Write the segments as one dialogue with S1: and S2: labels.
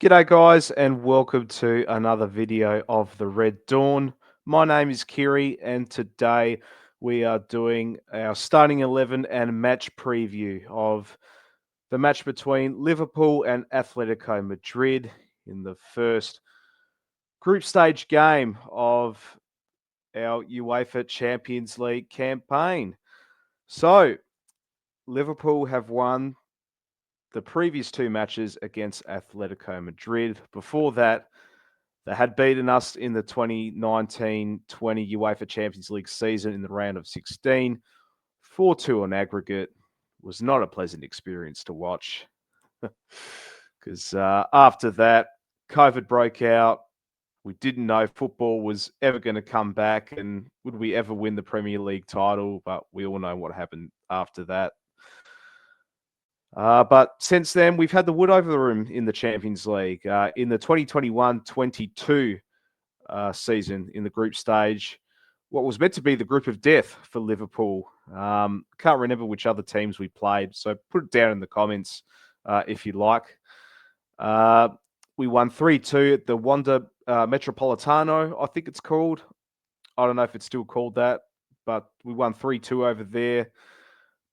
S1: G'day guys and welcome to another video of the Red Dawn. My name is Kiri and today we are doing our starting 11 and match preview of the match between Liverpool and Atletico Madrid in the first group stage game of our UEFA Champions League campaign. So, Liverpool have won the previous two matches against Atletico Madrid. Before that, they had beaten us in the 2019-20 UEFA Champions League season in the round of 16. 4-2 on aggregate. Was not a pleasant experience to watch. Because after that, COVID broke out. We didn't know football was ever going to come back and would we ever win the Premier League title, but we all know what happened after that. But since then, we've had the wood over the room in the Champions League. In the 2021-22 season in the group stage, what was meant to be the group of death for Liverpool. Can't remember which other teams we played, so put it down in the comments if you like. We won 3-2 at the Wanda Metropolitano, I think it's called. I don't know if it's still called that, but we won 3-2 over there.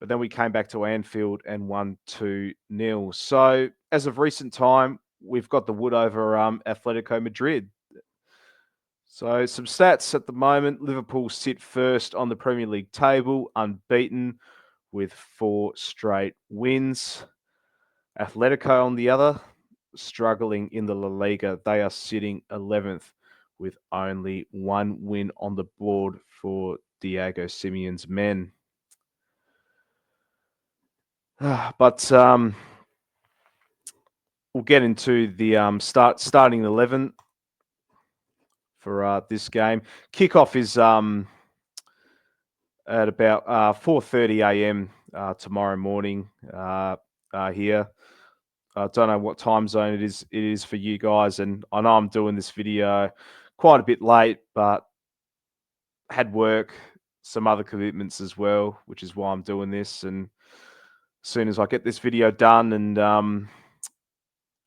S1: But then we came back to Anfield and won 2-0. So as of recent time, we've got the wood over Atletico Madrid. So some stats at the moment. Liverpool sit first on the Premier League table, unbeaten with 4 straight wins. Atletico on the other, struggling in the La Liga. They are sitting 11th with only 1 win on the board for Diego Simeone's men. But we'll get into the starting 11 for this game. Kickoff is at about 4:30 a.m. Tomorrow morning here. I don't know what time zone it is for you guys, and I know I'm doing this video quite a bit late, but had work, some other commitments as well, which is why I'm doing this. And as soon as I get this video done and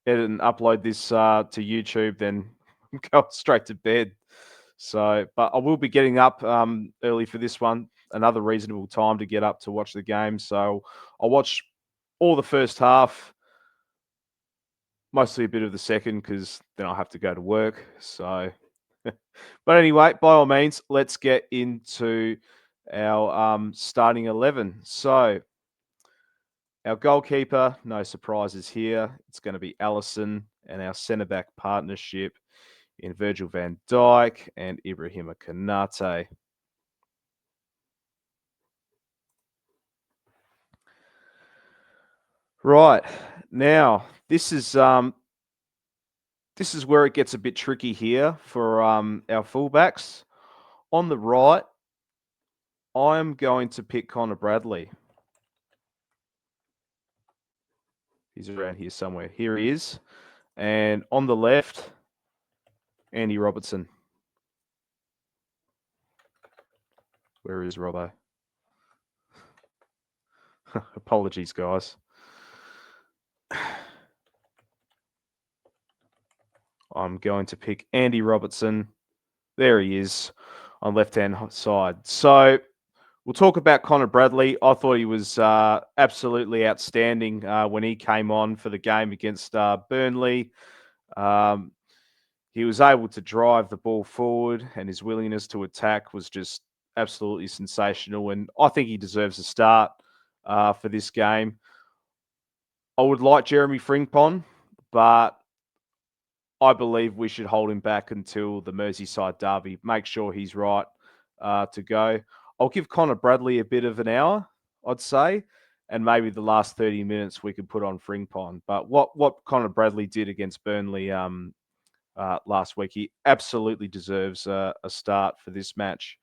S1: edit and upload this to YouTube, then I'm going straight to bed. So, but I will be getting up early for this one, another reasonable time to get up to watch the game. So I'll watch all the first half, mostly a bit of the second, because then I'll have to go to work. So, but anyway, by all means, let's get into our starting 11. So, our goalkeeper, no surprises here. It's going to be Alisson, and our centre-back partnership in Virgil van Dijk and Ibrahima Konate. Right, now this is where it gets a bit tricky here for our fullbacks. On the right, I'm going to pick Connor Bradley. He's around here somewhere. Here he is. And on the left, Andy Robertson. Where is Robbo? Apologies, guys. I'm going to pick Andy Robertson. There he is on left-hand side. So we'll talk about Connor Bradley. I thought he was absolutely outstanding when he came on for the game against Burnley. He was able to drive the ball forward, and his willingness to attack was just absolutely sensational. And I think he deserves a start for this game. I would like Jeremy Frimpong, but I believe we should hold him back until the Merseyside derby. Make sure he's right to go. I'll give Connor Bradley a bit of an hour, I'd say, and maybe the last 30 minutes we could put on Frimpong. But what Connor Bradley did against Burnley last week, he absolutely deserves a start for this match.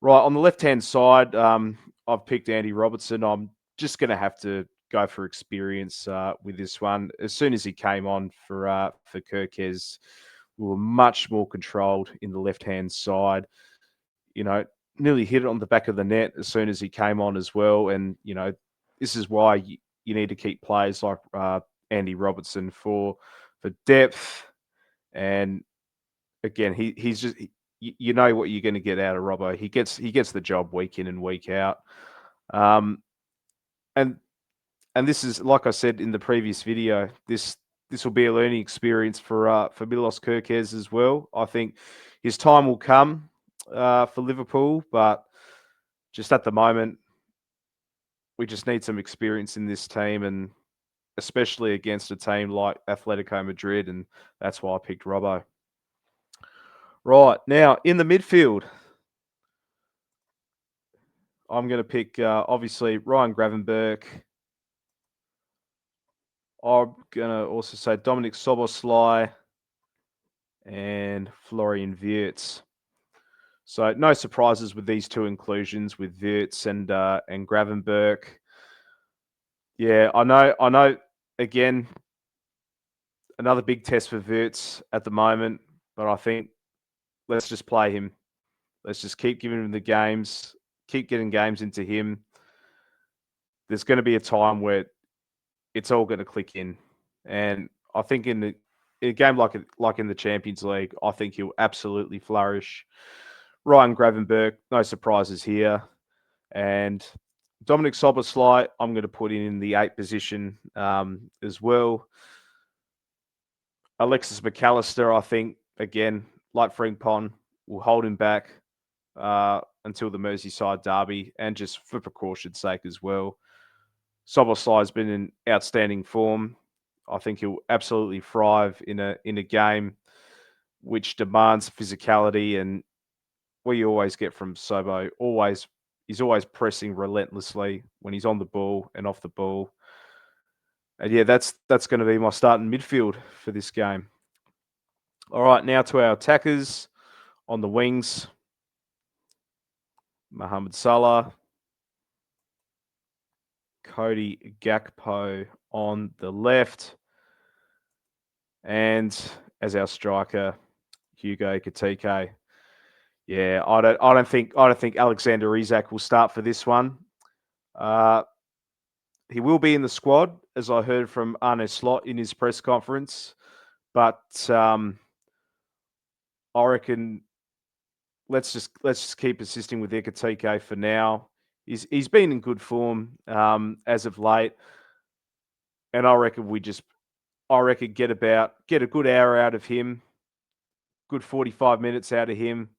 S1: Right, on the left-hand side, I've picked Andy Robertson. I'm just going to have to go for experience with this one. As soon as he came on for Kirkes, we were much more controlled in the left-hand side. You know, nearly hit it on the back of the net as soon as he came on as well. And, you know, this is why you need to keep players like Andy Robertson for for depth. And again, he's just you know what you're going to get out of Robbo. He gets the job week in and week out. Um, and this is, like I said in the previous video, this will be a learning experience for Milos Kerkez as well. I think his time will come for Liverpool, but just at the moment, we just need some experience in this team, and especially against a team like Atletico Madrid, and that's why I picked Robbo. Right, now in the midfield, I'm going to pick, obviously, Ryan Gravenberch. I'm going to also say Dominic Szoboszlai and Florian Wirtz. So no surprises with these two inclusions with Wirtz and Gravenberch. Yeah, I know. Again, another big test for Wirtz at the moment, but I think let's just play him. Let's just keep giving him the games, keep getting games into him. There's going to be a time where it's all going to click in, and I think in a game like in the Champions League, I think he'll absolutely flourish. Ryan Gravenberch, no surprises here, and Dominic Szoboszlai, I'm going to put in the 8 position as well. Alexis McAllister, I think, again, like Frimpong, will hold him back until the Merseyside derby, and just for precaution's sake as well. Szoboszlai has been in outstanding form. I think he'll absolutely thrive in a game which demands physicality, and what you always get from Sobo, he's always pressing relentlessly when he's on the ball and off the ball. And yeah, that's going to be my starting midfield for this game. All right, now to our attackers on the wings. Mohamed Salah, Cody Gakpo on the left, and as our striker, Hugo Ekitike. Yeah, I don't think Alexander Isak will start for this one. He will be in the squad, as I heard from Arne Slot in his press conference, but I reckon let's just keep assisting with Ekitike for now. He's been in good form as of late, and I reckon get a good hour out of him, good 45 minutes out of him,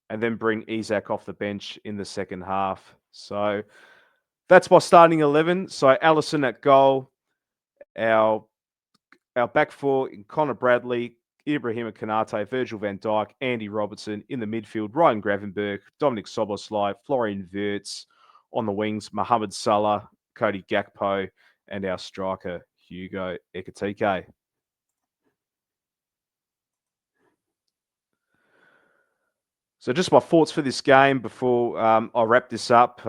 S1: and then bring Isak off the bench in the second half. So that's my starting 11. So Alisson at goal, our back four in Connor Bradley, Ibrahima Konate, Virgil van Dijk, Andy Robertson. In the midfield, Ryan Gravenberch, Dominic Szoboszlai, Florian Wirtz. On the wings, Mohamed Salah, Cody Gakpo, and our striker, Hugo Ekitike. So just my thoughts for this game before I wrap this up.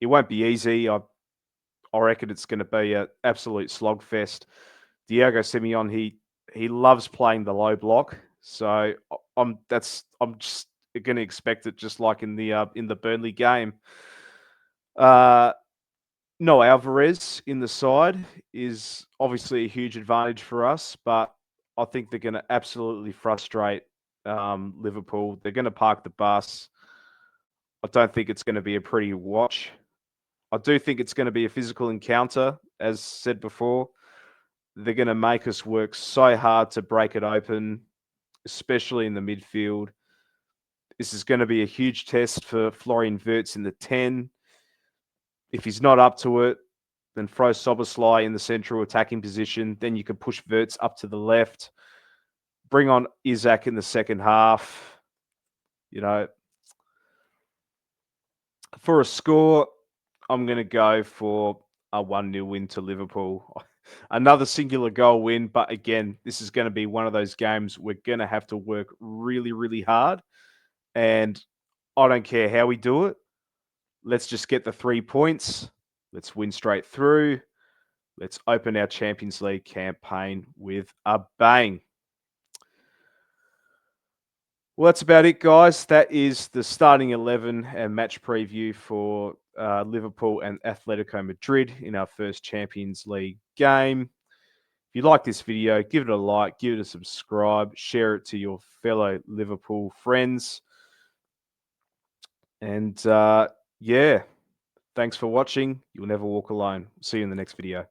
S1: It won't be easy. I reckon it's going to be an absolute slogfest. Diego Simeone, he loves playing the low block, so I'm just going to expect it, just like in the Burnley game. No Alvarez in the side is obviously a huge advantage for us, but I think they're going to absolutely frustrate Liverpool. They're going to park the bus. I don't think it's going to be a pretty watch. I do think it's going to be a physical encounter, as said before. They're going to make us work so hard to break it open, especially in the midfield. This is going to be a huge test for Florian Wirtz in the 10. If he's not up to it, then throw Szoboszlai in the central attacking position. Then you can push Wirtz up to the left. Bring on Isak in the second half. You know, for a score, I'm going to go for a 1-0 win to Liverpool. Another singular goal win, but again, this is going to be one of those games we're going to have to work really, really hard. And I don't care how we do it. Let's just get the 3 points. Let's win straight through. Let's open our Champions League campaign with a bang. Well, that's about it, guys. That is the starting 11 and match preview for Liverpool and Atletico Madrid in our first Champions League game. If you like this video, give it a like, give it a subscribe, share it to your fellow Liverpool friends. And yeah, thanks for watching. You'll never walk alone. See you in the next video.